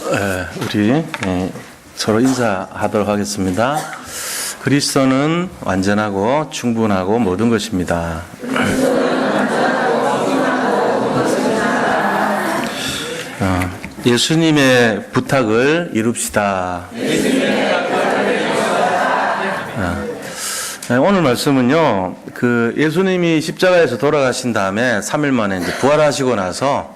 우리 서로 인사하도록 하겠습니다. 그리스도는 완전하고 충분하고 모든 것입니다. 예수님의 부탁을 이룹시다. 오늘 말씀은요, 예수님이 십자가에서 돌아가신 다음에 3일 만에 이제 부활하시고 나서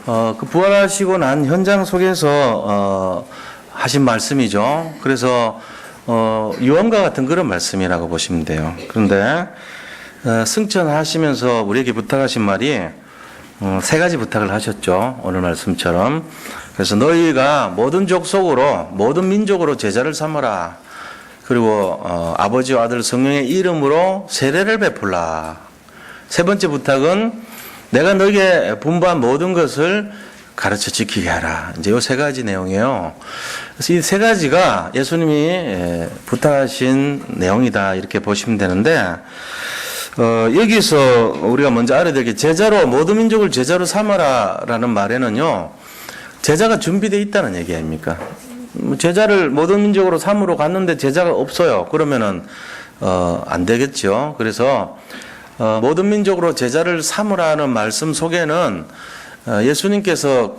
그 부활하시고 난 현장 속에서 하신 말씀이죠. 그래서 유언과 같은 그런 말씀이라고 보시면 돼요. 그런데 승천하시면서 우리에게 부탁하신 말이 세 가지 부탁을 하셨죠. 오늘 말씀처럼. 그래서 너희가 모든 족속으로 모든 민족으로 제자를 삼으라. 그리고 아버지와 아들 성령의 이름으로 세례를 베풀라. 세 번째 부탁은 내가 너에게 분부한 모든 것을 가르쳐 지키게 하라. 이제 이 세 가지 내용이에요. 그래서 이 세 가지가 예수님이 부탁하신 내용이다. 이렇게 보시면 되는데, 여기서 우리가 먼저 알아야 될 게 제자로, 모든 민족을 제자로 삼아라 라는 말에는요, 제자가 준비되어 있다는 얘기 아닙니까? 제자를 모든 민족으로 삼으러 갔는데 제자가 없어요. 그러면은, 안 되겠죠. 그래서, 모든 민족으로 제자를 삼으라는 말씀 속에는 예수님께서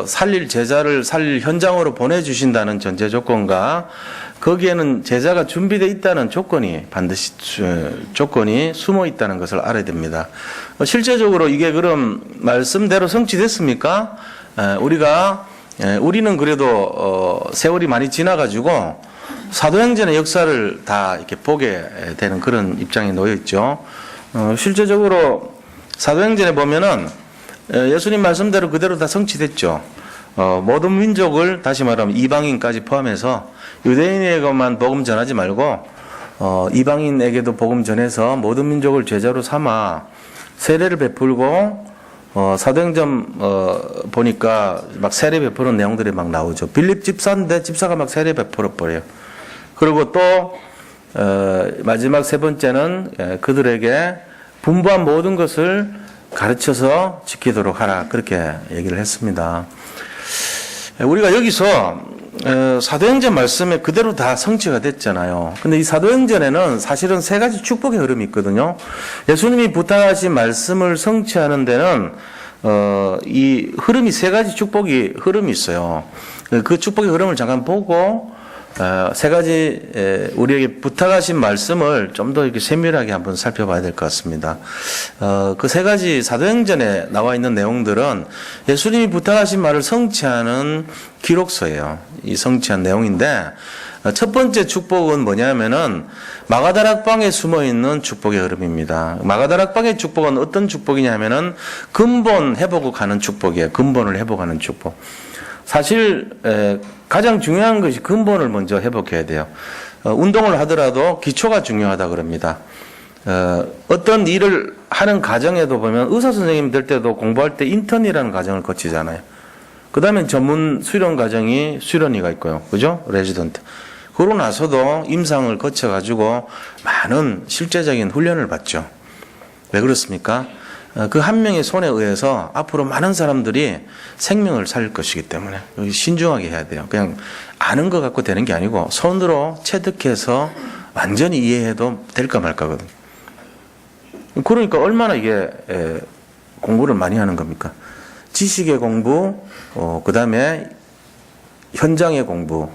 살릴 제자를 살릴 현장으로 보내주신다는 전제 조건과 거기에는 제자가 준비되어 있다는 반드시 조건이 숨어 있다는 것을 알아야 됩니다. 실제적으로 이게 그럼 말씀대로 성취됐습니까? 우리는 그래도 세월이 많이 지나가지고 사도행전의 역사를 다 이렇게 보게 되는 그런 입장에 놓여 있죠. 실제적으로 사도행전에 보면은 예수님 말씀대로 그대로 다 성취됐죠. 모든 민족을 다시 말하면 이방인까지 포함해서 유대인에게만 복음 전하지 말고 이방인에게도 복음 전해서 모든 민족을 제자로 삼아 세례를 베풀고 사도행전 보니까 막 세례 베푸는 내용들이 막 나오죠. 빌립 집사인데 집사가 막 세례 베풀어 버려요. 그리고 또 마지막 세 번째는 그들에게 분부한 모든 것을 가르쳐서 지키도록 하라. 그렇게 얘기를 했습니다. 우리가 여기서 사도행전 말씀에 그대로 다 성취가 됐잖아요. 근데 이 사도행전에는 사실은 세 가지 축복의 흐름이 있거든요. 예수님이 부탁하신 말씀을 성취하는 데는 이 흐름이 세 가지 축복이 흐름이 있어요. 그 축복의 흐름을 잠깐 보고 세 가지 우리에게 부탁하신 말씀을 좀 더 이렇게 세밀하게 한번 살펴봐야 될 것 같습니다. 그 세 가지 사도행전에 나와 있는 내용들은 예수님이 부탁하신 말을 성취하는 기록서예요. 이 성취한 내용인데 첫 번째 축복은 뭐냐면은 마가다락방에 숨어 있는 축복의 흐름입니다. 마가다락방의 축복은 어떤 축복이냐면은 근본 회복을 가는 축복이에요. 근본을 회복하는 축복. 사실 가장 중요한 것이 근본을 먼저 회복해야 돼요. 운동을 하더라도 기초가 중요하다 그럽니다. 어떤 일을 하는 과정에도 보면 의사 선생님 될 때도 공부할 때 인턴이라는 과정을 거치잖아요. 그 다음에 전문 수련 과정이 수련의가 있고요. 그죠? 레지던트. 그러고 나서도 임상을 거쳐가지고 많은 실제적인 훈련을 받죠. 왜 그렇습니까? 그 한 명의 손에 의해서 앞으로 많은 사람들이 생명을 살릴 것이기 때문에 신중하게 해야 돼요. 그냥 아는 것 갖고 되는 게 아니고 손으로 체득해서 완전히 이해해도 될까 말까거든요. 그러니까 얼마나 이게 공부를 많이 하는 겁니까? 지식의 공부, 그 다음에 현장의 공부,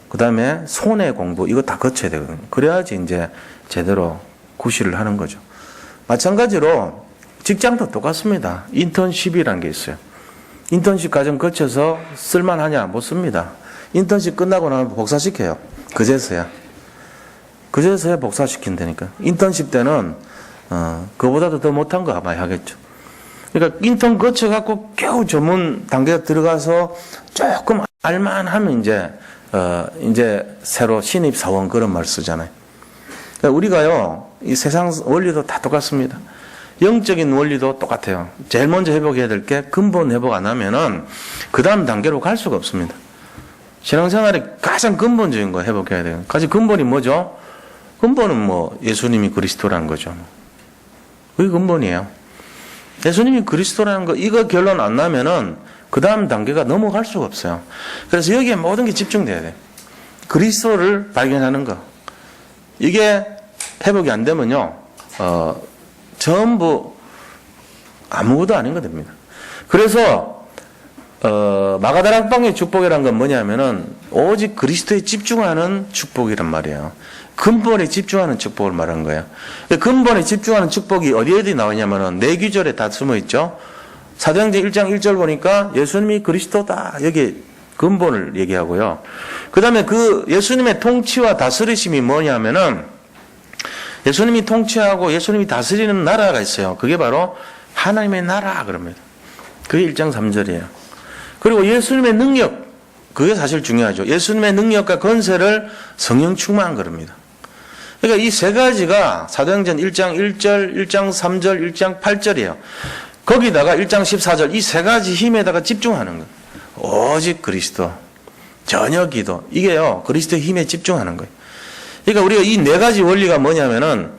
그 다음에 손의 공부, 이거 다 거쳐야 되거든요. 그래야지 이제 제대로 구실을 하는 거죠. 마찬가지로 직장도 똑같습니다. 인턴십이라는 게 있어요. 인턴십 과정 거쳐서 쓸만하냐? 못 씁니다. 인턴십 끝나고 나면 복사시켜요. 그제서야 복사시킨다니까. 인턴십 때는 그보다도 더 못한 거 아마 하겠죠. 그러니까 인턴 거쳐갖고 겨우 전문 단계에 들어가서 조금 알만하면 이제 새로 신입 사원 그런 말 쓰잖아요. 그러니까 우리가요, 이 세상 원리도 다 똑같습니다. 영적인 원리도 똑같아요. 제일 먼저 회복해야 될 게 근본 회복 안 하면은 그 다음 단계로 갈 수가 없습니다. 신앙생활의 가장 근본적인 거 회복해야 돼요. 가장 근본이 뭐죠? 근본은 예수님이 그리스도라는 거죠. 그게 근본이에요. 예수님이 그리스도라는 거, 이거 결론 안 나면은 그 다음 단계가 넘어갈 수가 없어요. 그래서 여기에 모든 게 집중돼야 돼. 그리스도를 발견하는 거. 이게 회복이 안 되면요, 전부 아무것도 아닌 거 됩니다. 그래서, 마가다락방의 축복이란 건 뭐냐면은, 오직 그리스도에 집중하는 축복이란 말이에요. 근본에 집중하는 축복을 말한 거예요. 근본에 집중하는 축복이 어디 나오냐면은, 네 구절에 다 숨어 있죠. 사도행전 1장 1절 보니까 예수님이 그리스도다. 여기 근본을 얘기하고요. 그 다음에 그 예수님의 통치와 다스리심이 뭐냐면은, 예수님이 통치하고 예수님이 다스리는 나라가 있어요. 그게 바로 하나님의 나라 그럽니다. 그게 1장 3절이에요. 그리고 예수님의 능력, 그게 사실 중요하죠. 예수님의 능력과 권세를 성령 충만한 겁니다. 그러니까 이 세 가지가 사도행전 1장 1절, 1장 3절, 1장 8절이에요. 거기다가 1장 14절 이 세 가지 힘에다가 집중하는 거예요. 오직 그리스도, 전혀 기도. 이게요, 그리스도의 힘에 집중하는 거예요. 그러니까 우리가 이 네 가지 원리가 뭐냐면은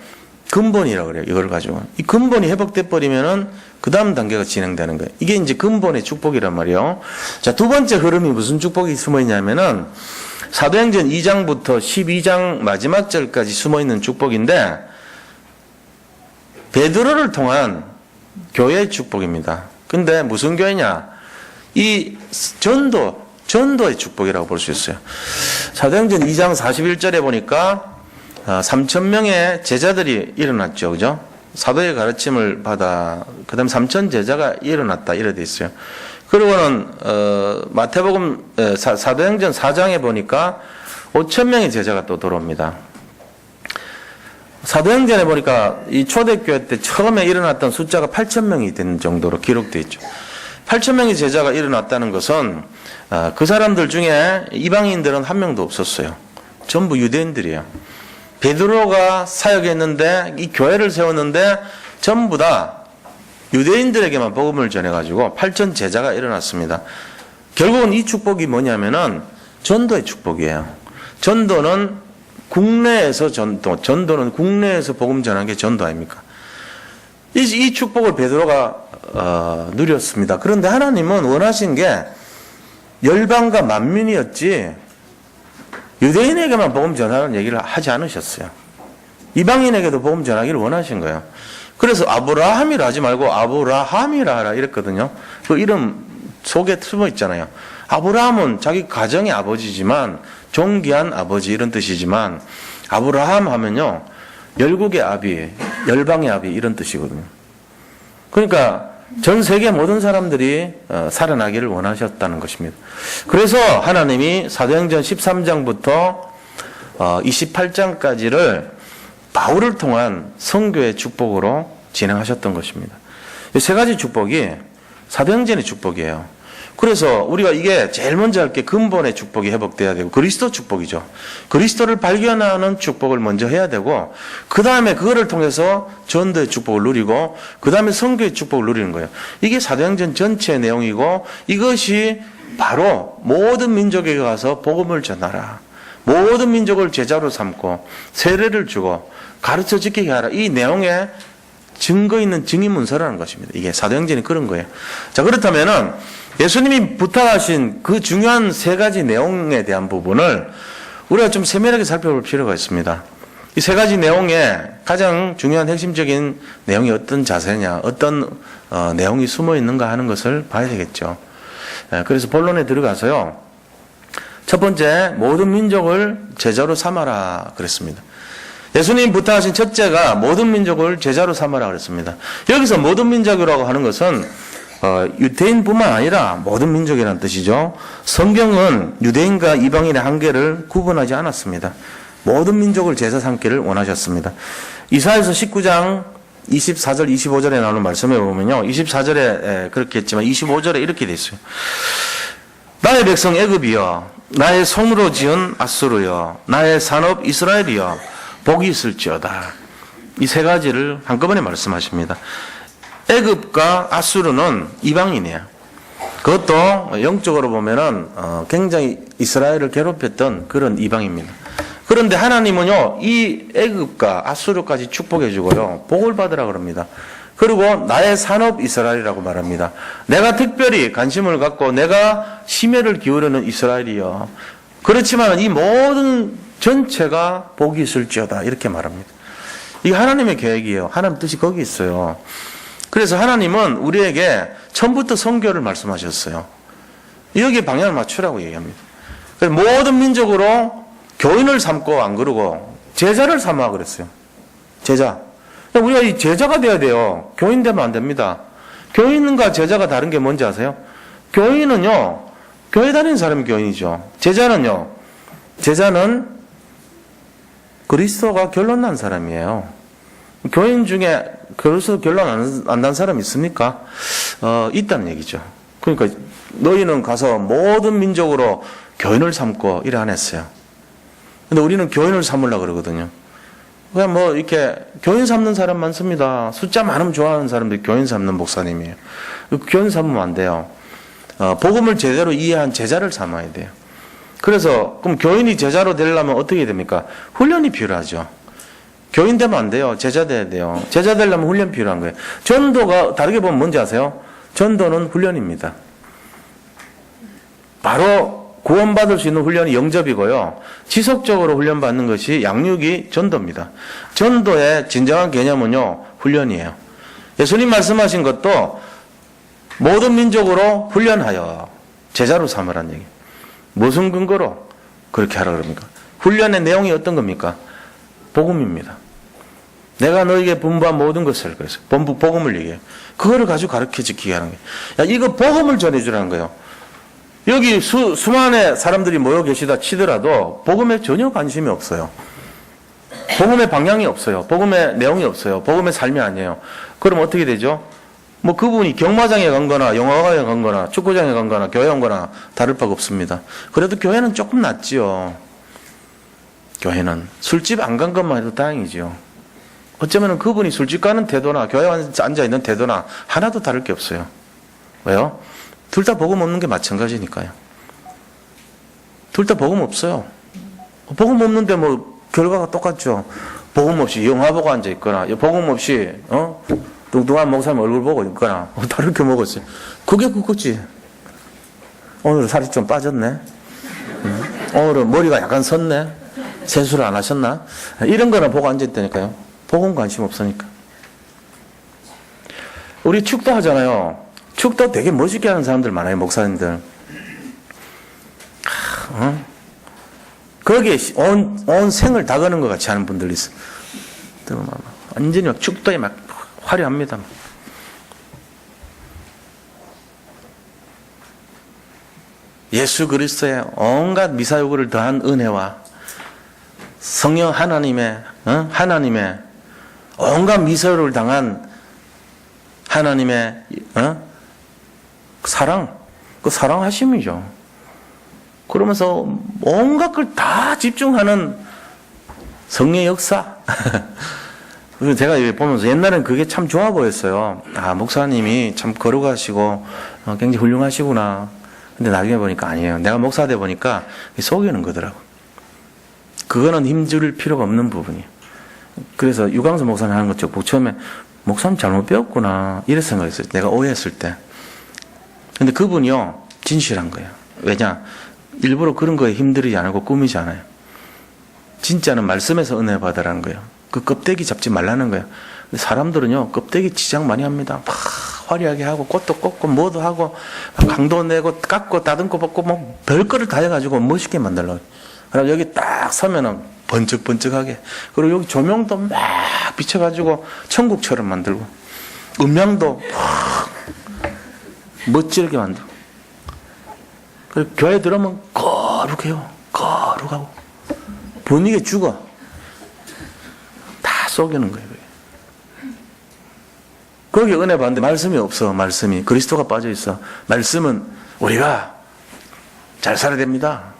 근본이라고 그래요. 이걸 가지고. 이 근본이 회복돼 버리면은 그 다음 단계가 진행되는 거예요. 이게 이제 근본의 축복이란 말이에요. 자, 두 번째 흐름이 무슨 축복이 숨어 있냐면은 사도행전 2장부터 12장 마지막 절까지 숨어 있는 축복인데 베드로를 통한 교회의 축복입니다. 근데 무슨 교회냐? 이 전도의 축복이라고 볼 수 있어요. 사도행전 2장 41절에 보니까 3,000명의 제자들이 일어났죠. 그죠? 사도의 가르침을 받아, 그 다음 3,000 제자가 일어났다. 이래 돼 있어요. 그리고는, 마태복음, 사도행전 4장에 보니까 5,000명의 제자가 또 들어옵니다. 사도행전에 보니까 이 초대교회 때 처음에 일어났던 숫자가 8,000명이 되는 정도로 기록되어 있죠. 8,000명의 제자가 일어났다는 것은 그 사람들 중에 이방인들은 한 명도 없었어요. 전부 유대인들이에요. 베드로가 사역했는데 이 교회를 세웠는데 전부 다 유대인들에게만 복음을 전해가지고 8,000 제자가 일어났습니다. 결국은 이 축복이 뭐냐면은 전도의 축복이에요. 전도는 국내에서 전도는 국내에서 복음 전하는 게 전도 아닙니까? 이 축복을 베드로가 누렸습니다. 그런데 하나님은 원하신 게 열방과 만민이었지 유대인에게만 복음 전하는 얘기를 하지 않으셨어요. 이방인에게도 복음 전하기를 원하신 거예요. 그래서 아브라함이라 하지 말고 아브라함이라 하라 이랬거든요. 그 이름 속에 숨어 있잖아요. 아브라함은 자기 가정의 아버지지만 존귀한 아버지 이런 뜻이지만 아브라함 하면요 열국의 아비, 열방의 아비 이런 뜻이거든요. 그러니까 전 세계 모든 사람들이 살아나기를 원하셨다는 것입니다. 그래서 하나님이 사도행전 13장부터 28장까지를 바울을 통한 선교의 축복으로 진행하셨던 것입니다. 이 세 가지 축복이 사도행전의 축복이에요. 그래서 우리가 이게 제일 먼저 할 게 근본의 축복이 회복돼야 되고 그리스도 축복이죠. 그리스도를 발견하는 축복을 먼저 해야 되고 그 다음에 그거를 통해서 전도의 축복을 누리고 그 다음에 선교의 축복을 누리는 거예요. 이게 사도행전 전체의 내용이고 이것이 바로 모든 민족에게 가서 복음을 전하라. 모든 민족을 제자로 삼고 세례를 주고 가르쳐 지키게 하라. 이 내용에 증거 있는 증인 문서라는 것입니다. 이게 사도행전이 그런 거예요. 자, 그렇다면은 예수님이 부탁하신 그 중요한 세 가지 내용에 대한 부분을 우리가 좀 세밀하게 살펴볼 필요가 있습니다. 이 세 가지 내용에 가장 중요한 핵심적인 내용이 어떤 자세냐, 어떤 내용이 숨어 있는가 하는 것을 봐야 되겠죠. 그래서 본론에 들어가서요. 첫 번째, 모든 민족을 제자로 삼아라 그랬습니다. 예수님 부탁하신 첫째가 모든 민족을 제자로 삼아라 그랬습니다. 여기서 모든 민족이라고 하는 것은 유대인뿐만 아니라 모든 민족이라는 뜻이죠. 성경은 유대인과 이방인의 한계를 구분하지 않았습니다. 모든 민족을 제자 삼기를 원하셨습니다. 이사야서 19장 24절 25절에 나오는 말씀에 보면요. 24절에 그렇게 했지만 25절에 이렇게 돼 있어요. 나의 백성 애굽이여 나의 손으로 지은 앗수르여 나의 산업 이스라엘이여 복이 있을지어다. 이 세 가지를 한꺼번에 말씀하십니다. 애굽과 앗수르는 이방인이에요. 그것도 영적으로 보면은 굉장히 이스라엘을 괴롭혔던 그런 이방입니다. 그런데 하나님은요 이 애굽과 앗수르까지 축복해 주고요 복을 받으라 그럽니다. 그리고 나의 산업 이스라엘이라고 말합니다. 내가 특별히 관심을 갖고 내가 심혈을 기울이는 이스라엘이요. 그렇지만 이 모든 전체가 복이 있을지어다 이렇게 말합니다. 이게 하나님의 계획이에요. 하나님 뜻이 거기 있어요. 그래서 하나님은 우리에게 처음부터 선교를 말씀하셨어요. 여기에 방향을 맞추라고 얘기합니다. 그래서 모든 민족으로 교인을 삼고 안 그러고 제자를 삼아 그랬어요. 제자. 우리가 이 제자가 돼야 돼요. 교인 되면 안 됩니다. 교인과 제자가 다른 게 뭔지 아세요? 교인은요, 교회 다니는 사람이 교인이죠. 제자는요, 제자는 그리스도가 결론 난 사람이에요. 교인 중에 그리스도 결론 안 난 사람 있습니까? 있다는 얘기죠. 그러니까 너희는 가서 모든 민족으로 교인을 삼고 이래 안 했어요. 근데 우리는 교인을 삼으려고 그러거든요. 그냥 뭐 이렇게 교인 삼는 사람 많습니다. 숫자 많으면 좋아하는 사람들이 교인 삼는 목사님이에요. 교인 삼으면 안 돼요. 복음을 제대로 이해한 제자를 삼아야 돼요. 그래서 그럼 교인이 제자로 되려면 어떻게 됩니까? 훈련이 필요하죠. 교인 되면 안 돼요. 제자 돼야 돼요. 제자 되려면 훈련 필요한 거예요. 전도가 다르게 보면 뭔지 아세요? 전도는 훈련입니다. 바로 구원받을 수 있는 훈련이 영접이고요. 지속적으로 훈련받는 것이 양육이 전도입니다. 전도의 진정한 개념은요, 훈련이에요. 예수님 말씀하신 것도 모든 민족으로 훈련하여 제자로 삼으라는 얘기. 무슨 근거로 그렇게 하라 그럽니까? 훈련의 내용이 어떤 겁니까? 복음입니다. 내가 너에게 분부한 모든 것을, 그래서 복음을 얘기해요. 그거를 가지고 가르쳐 지키게 하는 거예요. 야, 이거 복음을 전해주라는 거예요. 여기 수많은 사람들이 모여 계시다 치더라도 복음에 전혀 관심이 없어요. 복음의 방향이 없어요. 복음의 내용이 없어요. 복음의 삶이 아니에요. 그럼 어떻게 되죠? 뭐 그분이 경마장에 간 거나 영화관에 간 거나 축구장에 간 거나 교회 온 거나 다를 바가 없습니다. 그래도 교회는 조금 낫지요. 교회는 술집 안 간 것만 해도 다행이지요. 어쩌면 그분이 술집 가는 태도나 교회에 앉아있는 태도나 하나도 다를 게 없어요. 왜요? 둘 다 복음 없는 게 마찬가지니까요. 둘 다 복음 없어요. 복음 없는데 뭐 결과가 똑같죠. 복음 없이 영화 보고 앉아 있거나 복음 없이 뚱뚱한 목사님 얼굴 보고 있거나 다를 게 먹었어요. 그게 그거지. 오늘 살이 좀 빠졌네. 오늘은 머리가 약간 섰네. 세수를 안 하셨나? 이런 거나 보고 앉아 있다니까요. 복음 관심 없으니까. 우리 축도 하잖아요. 축도 되게 멋있게 하는 사람들 많아요. 목사님들. 거기에 온 생을 다 거는 것 같이 하는 분들이 있어요. 완전히 막 축도에 막 화려합니다. 예수 그리스도의 온갖 미사요구를 더한 은혜와 성령 하나님의 온갖 미사요구를 당한 하나님의 사랑, 그 사랑하심이죠. 그러면서 온갖 걸 다 집중하는 성령의 역사. 그리고 제가 보면서 옛날엔 그게 참 좋아 보였어요. 아, 목사님이 참 거룩하시고 굉장히 훌륭하시구나. 근데 나중에 보니까 아니에요. 내가 목사 돼 보니까 속이는 거더라고. 그거는 힘줄 필요가 없는 부분이에요. 그래서 유광수 목사님 하는 것 쭉 보고 처음에 목사님 잘못 배웠구나 이런 생각했어요. 내가 오해했을 때. 근데 그분이요 진실한 거예요. 왜냐? 일부러 그런 거에 힘들이지 않고 꾸미지 않아요. 진짜는 말씀에서 은혜 받으라는 거예요. 그 껍데기 잡지 말라는 거예요. 근데 사람들은요 껍데기 지장 많이 합니다. 막 화려하게 하고 꽃도 꽂고 뭐도 하고 강도 내고 깎고 다듬고 벗고 뭐 별거를 다 해가지고 멋있게 만들려고. 그래서 여기 딱 서면은 번쩍번쩍하게, 그리고 여기 조명도 막 비춰가지고 천국처럼 만들고 음향도 막 멋지게 만들고. 그리고 교회 들어오면 거룩해요. 거룩하고 분위기 죽어. 다 속이는 거예요. 거기 은혜 받는데 말씀이 없어. 말씀이 그리스도가 빠져 있어. 말씀은 우리가 잘 살아야 됩니다.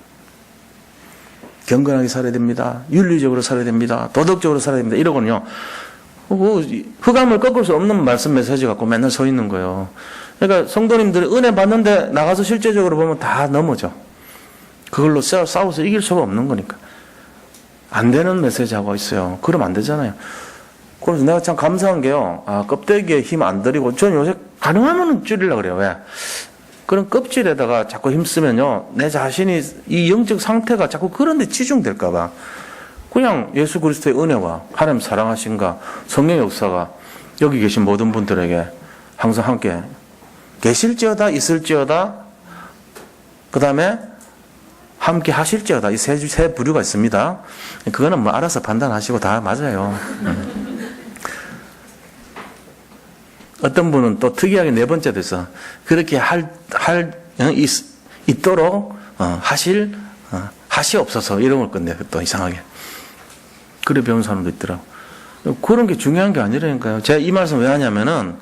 경건하게 살아야 됩니다. 윤리적으로 살아야 됩니다. 도덕적으로 살아야 됩니다. 이러고는요 흑암을 꺾을 수 없는 말씀 메시지 갖고 맨날 서 있는 거예요. 그러니까 성도님들이 은혜 받는데 나가서 실제적으로 보면 다 넘어져. 그걸로 싸워서 이길 수가 없는 거니까. 안 되는 메시지 하고 있어요. 그러면 안 되잖아요. 그래서 내가 참 감사한 게요. 껍데기에 힘 안 들이고, 저는 요새 가능하면 줄이려고 그래요. 왜? 그런 껍질에다가 자꾸 힘 쓰면요. 내 자신이 이 영적 상태가 자꾸 그런 데 치중될까봐. 그냥 예수 그리스도의 은혜와 하나님 사랑하신가, 성령의 역사가 여기 계신 모든 분들에게 항상 함께 계실지어다, 있을지어다, 그 다음에 함께 하실지어다. 이 세 부류가 있습니다. 그거는 뭐 알아서 판단하시고 다 맞아요. 어떤 분은 또 특이하게 네 번째 돼서 그렇게 있도록 하시옵소서 이런 걸 건데 또 이상하게 그래 배운 사람도 있더라고. 그런 게 중요한 게 아니라니까요. 제가 이 말씀 왜 하냐면은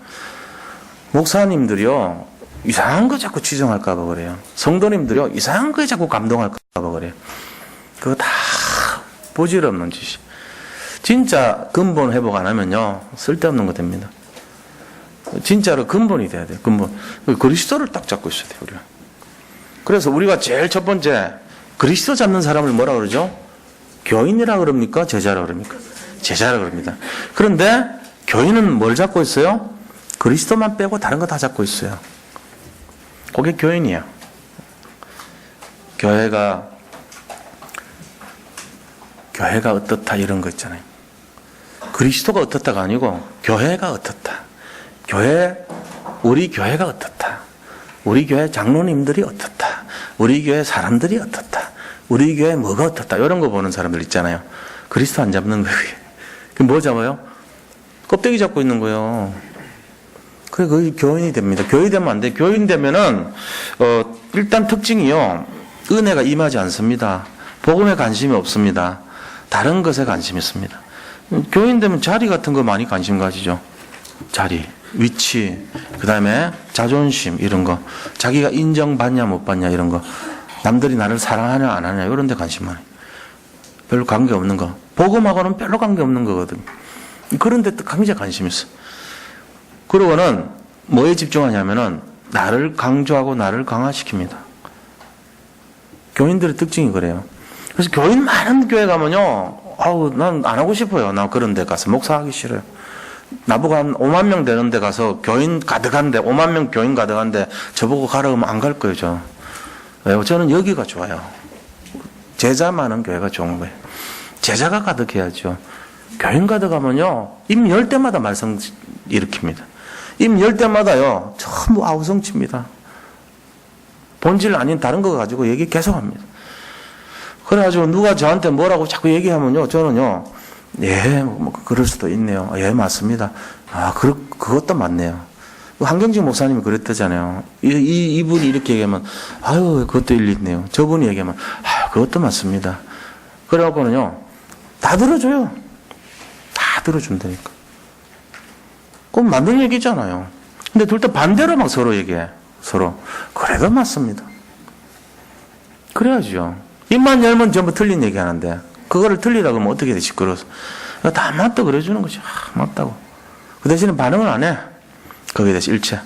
목사님들이요 이상한 거 자꾸 치정할까 봐 그래요. 성도님들이요 이상한 거에 자꾸 감동할까 봐 그래요. 그거 다 보질없는 짓이. 진짜 근본 회복 안 하면요 쓸데없는 거 됩니다. 진짜로 근본이 돼야 돼요. 근본. 그리스도를 딱 잡고 있어야 돼요, 우리가. 그래서 우리가 제일 첫 번째, 그리스도 잡는 사람을 뭐라 그러죠? 교인이라 그럽니까? 제자라 그럽니까? 제자라 그럽니다. 그런데 교인은 뭘 잡고 있어요? 그리스도만 빼고 다른 거 다 잡고 있어요. 그게 교인이에요. 교회가 어떻다 이런 거 있잖아요. 그리스도가 어떻다가 아니고 교회가 어떻다. 우리 교회가 어떻다. 우리 교회 장로님들이 어떻다. 우리 교회 사람들이 어떻다. 우리 교회 뭐가 어떻다. 이런 거 보는 사람들 있잖아요. 그리스도 안 잡는 거예요. 그게 뭐 잡아요? 껍데기 잡고 있는 거예요. 그게 거의 교인이 됩니다. 교인 되면 안 돼. 교인 되면은, 일단 특징이요. 은혜가 임하지 않습니다. 복음에 관심이 없습니다. 다른 것에 관심이 있습니다. 교인 되면 자리 같은 거 많이 관심 가지죠. 자리. 위치, 그 다음에 자존심 이런 거, 자기가 인정받냐 못 받냐 이런 거, 남들이 나를 사랑하냐 안 하냐 이런 데 관심 많아요. 별로 관계없는 거. 복음하고는 별로 관계없는 거거든. 그런 데 또 굉장히 관심 있어. 그러고는 뭐에 집중하냐면은 나를 강조하고 나를 강화시킵니다. 교인들의 특징이 그래요. 그래서 교인 많은 교회 가면요, 난 안 하고 싶어요. 나 그런 데 가서 목사하기 싫어요. 나보고 한 5만 명 되는 데 가서 교인 가득한데 5만 명 교인 가득한데 저보고 가라 하면 안 갈 거예요. 왜요? 저는 여기가 좋아요. 제자 많은 교회가 좋은 거예요. 제자가 가득해야죠. 교인 가득하면요 입 열 때마다 말썽 일으킵니다. 입 열 때마다요 전부 아우성칩니다. 본질 아닌 다른 거 가지고 얘기 계속합니다. 그래가지고 누가 저한테 뭐라고 자꾸 얘기하면요 저는요 예, 뭐 그럴 수도 있네요. 예, 맞습니다. 그것도 맞네요. 한경직 목사님이 그랬다잖아요. 이분이 이렇게 얘기하면, 그것도 일리 있네요. 저분이 얘기하면, 그것도 맞습니다. 그래갖고는요, 다 들어줘요. 다 들어준다니까. 그건 맞는 얘기잖아요. 근데 둘 다 반대로 막 서로 얘기해. 서로. 그래도 맞습니다. 그래야죠. 입만 열면 전부 틀린 얘기 하는데, 그거를 틀리라고 하면 어떻게 돼, 시끄러워서. 다 맞다 그래주는 거지. 맞다고. 그 대신에 반응을 안 해. 거기에 대해서 일체.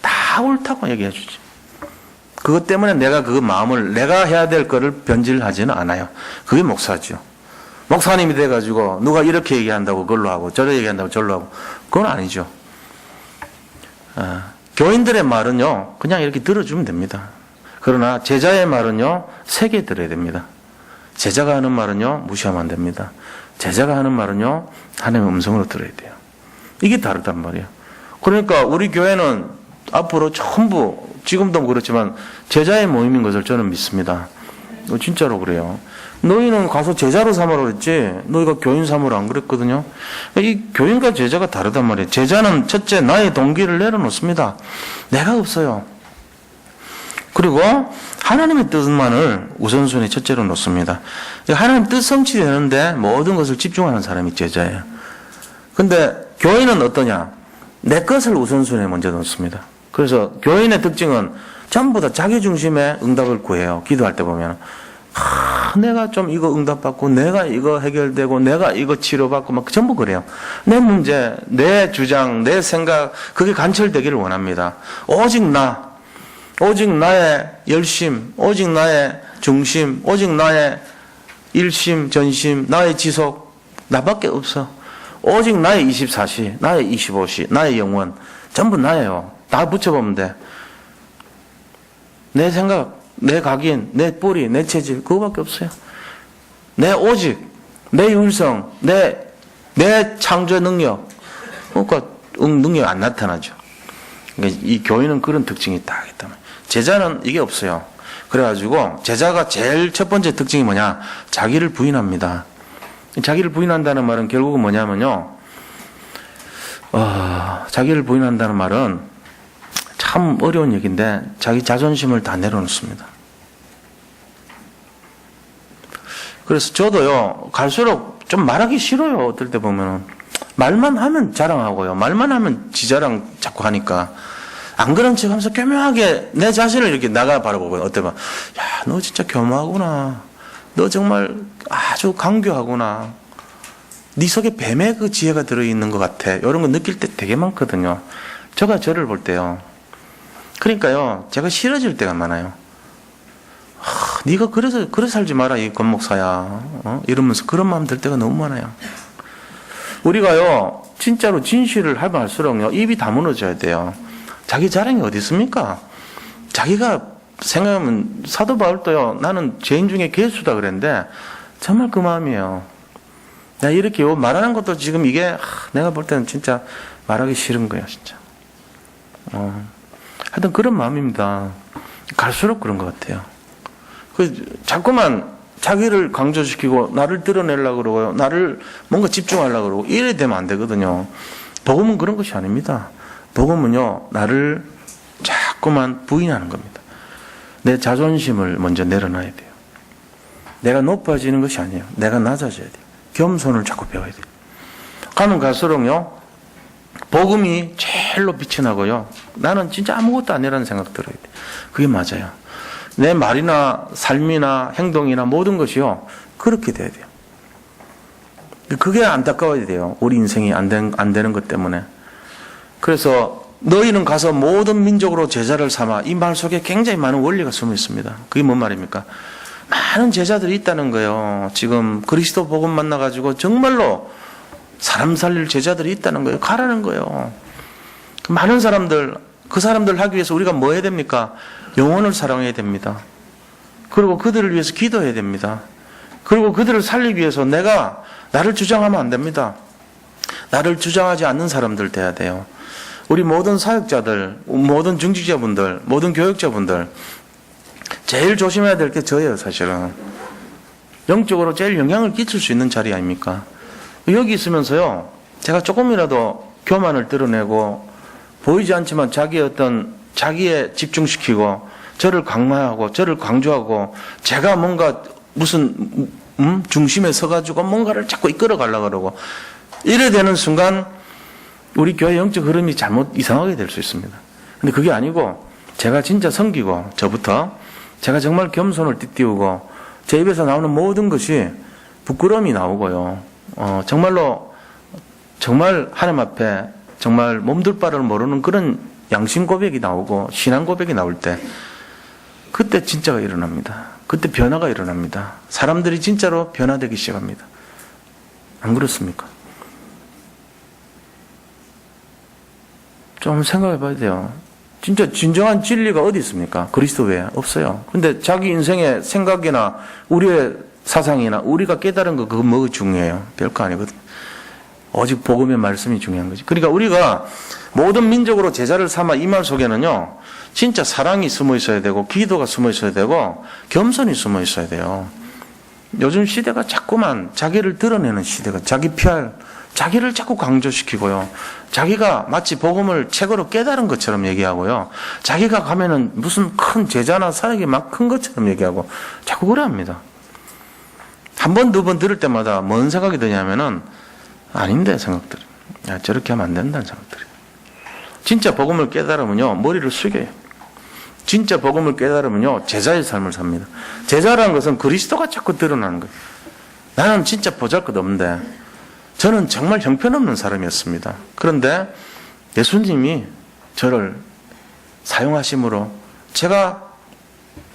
다 옳다고 얘기해 주지. 그것 때문에 내가 그 마음을, 내가 해야 될 거를 변질하지는 않아요. 그게 목사죠. 목사님이 돼가지고, 누가 이렇게 얘기한다고 그걸로 하고, 저렇게 얘기한다고 저걸로 하고. 그건 아니죠. 교인들의 말은요, 그냥 이렇게 들어주면 됩니다. 그러나 제자의 말은요, 세게 들어야 됩니다. 제자가 하는 말은요, 무시하면 안 됩니다. 제자가 하는 말은요, 하나님의 음성으로 들어야 돼요. 이게 다르단 말이에요. 그러니까 우리 교회는 앞으로 전부, 지금도 그렇지만 제자의 모임인 것을 저는 믿습니다. 진짜로 그래요. 너희는 가서 제자로 삼으라 그랬지, 너희가 교인 삼으라 안 그랬거든요. 이 교인과 제자가 다르단 말이에요. 제자는 첫째, 나의 동기를 내려놓습니다. 내가 없어요. 그리고 하나님의 뜻만을 우선순위 첫째로 놓습니다. 하나님 뜻 성취되는데 모든 것을 집중하는 사람이 제자예요. 근데 교인은 어떠냐? 내 것을 우선순위에 먼저 놓습니다. 그래서 교인의 특징은 전부 다 자기 중심의 응답을 구해요. 기도할 때 보면. 내가 좀 이거 응답받고, 내가 이거 해결되고, 내가 이거 치료받고, 막 전부 그래요. 내 문제, 내 주장, 내 생각, 그게 관철되기를 원합니다. 오직 나의 열심, 오직 나의 중심, 오직 나의 일심, 전심, 나의 지속, 나밖에 없어. 오직 나의 24시, 나의 25시, 나의 영원, 전부 나예요. 다 붙여보면 돼. 내 생각, 내 각인, 내 뿌리, 내 체질, 그거밖에 없어요. 내 오직, 내 율성, 내 창조 능력. 그러니까 능력이 안 나타나죠. 그러니까 이 교회는 그런 특징이 있다. 제자는 이게 없어요. 그래가지고 제자가 제일 첫 번째 특징이 뭐냐? 자기를 부인합니다. 자기를 부인한다는 말은 결국은 뭐냐면요. 자기를 부인한다는 말은 참 어려운 얘기인데 자기 자존심을 다 내려놓습니다. 그래서 저도요, 갈수록 좀 말하기 싫어요. 어떨 때 보면은. 말만 하면 자랑하고요. 말만 하면 지자랑 자꾸 하니까. 안 그런 척 하면서 교묘하게 내 자신을 이렇게 나가 바라보고요. 어때 봐. 야, 너 진짜 교묘하구나. 너 정말 아주 강교하구나. 네 속에 뱀의 그 지혜가 들어있는 것 같아. 이런 거 느낄 때 되게 많거든요. 제가 저를 볼 때요. 그러니까요, 제가 싫어질 때가 많아요. 네가 그래서 살지 마라, 이 건목사야. 이러면서 그런 마음 들 때가 너무 많아요. 우리가요, 진짜로 진실을 하면 할수록요, 입이 다 무너져야 돼요. 자기 자랑이 어디 있습니까? 자기가 생각하면 사도 바울도요, 나는 죄인 중에 괴수다 그랬는데 정말 그 마음이에요. 내가 이렇게 말하는 것도 지금 이게 내가 볼 때는 진짜 말하기 싫은 거예요, 진짜. 하여튼 그런 마음입니다. 갈수록 그런 것 같아요. 자꾸만 자기를 강조시키고 나를 드러내려고 그러고요. 나를 뭔가 집중하려고 그러고 이래 되면 안 되거든요. 복음은 그런 것이 아닙니다. 복음은요, 나를 자꾸만 부인하는 겁니다. 내 자존심을 먼저 내려놔야 돼요. 내가 높아지는 것이 아니에요. 내가 낮아져야 돼요. 겸손을 자꾸 배워야 돼요. 가면 갈수록요, 복음이 제일로 빛이 나고요. 나는 진짜 아무것도 아니라는 생각 들어야 돼요. 그게 맞아요. 내 말이나 삶이나 행동이나 모든 것이요, 그렇게 돼야 돼요. 그게 안타까워야 돼요. 우리 인생이 안 되는 것 때문에. 그래서 너희는 가서 모든 민족으로 제자를 삼아, 이 말 속에 굉장히 많은 원리가 숨어 있습니다. 그게 뭔 말입니까? 많은 제자들이 있다는 거예요. 지금 그리스도 복음 만나가지고 정말로 사람 살릴 제자들이 있다는 거예요. 가라는 거예요. 많은 사람들, 그 사람들 하기 위해서 우리가 뭐 해야 됩니까? 영혼을 사랑해야 됩니다. 그리고 그들을 위해서 기도해야 됩니다. 그리고 그들을 살리기 위해서 나를 주장하면 안 됩니다. 나를 주장하지 않는 사람들 돼야 돼요. 우리 모든 사역자들, 모든 중직자분들, 모든 교육자분들 제일 조심해야 될 게 저예요, 사실은. 영적으로 제일 영향을 끼칠 수 있는 자리 아닙니까? 여기 있으면서요, 제가 조금이라도 교만을 드러내고 보이지 않지만 자기에 집중시키고 저를 강화하고 저를 강조하고 제가 뭔가 무슨 중심에 서가지고 뭔가를 자꾸 이끌어 가려고 그러고 이래 되는 순간 우리 교회 영적 흐름이 이상하게 될 수 있습니다. 근데 그게 아니고 제가 진짜 섬기고 저부터 제가 정말 겸손을 띠띠우고 제 입에서 나오는 모든 것이 부끄러움이 나오고요. 정말로 정말 하나님 앞에 정말 몸둘 바를 모르는 그런 양심 고백이 나오고 신앙 고백이 나올 때 그때 진짜가 일어납니다. 그때 변화가 일어납니다. 사람들이 진짜로 변화되기 시작합니다. 안 그렇습니까? 좀 생각해 봐야 돼요. 진짜 진정한 진리가 어디 있습니까? 그리스도 외에 없어요. 근데 자기 인생의 생각이나 우리의 사상이나 우리가 깨달은 거 그거 뭐가 중요해요? 별거 아니거든요. 오직 복음의 말씀이 중요한 거지. 그러니까 우리가 모든 민족으로 제자를 삼아 이 말 속에는요, 진짜 사랑이 숨어 있어야 되고, 기도가 숨어 있어야 되고, 겸손이 숨어 있어야 돼요. 요즘 시대가 자꾸만 자기를 드러내는 시대가, 자기를 자꾸 강조시키고요. 자기가 마치 복음을 책으로 깨달은 것처럼 얘기하고요. 자기가 가면은 무슨 큰 제자나 사역이 막 큰 것처럼 얘기하고, 자꾸 그래 합니다. 한 번, 두 번 들을 때마다 뭔 생각이 드냐면은, 아닌데 생각들이. 야, 저렇게 하면 안 된다는 생각들이. 진짜 복음을 깨달으면요, 머리를 숙여요. 진짜 복음을 깨달으면요, 제자의 삶을 삽니다. 제자라는 것은 그리스도가 자꾸 드러나는 거예요. 나는 진짜 보잘것없는데 저는 정말 형편없는 사람이었습니다. 그런데 예수님이 저를 사용하심으로 제가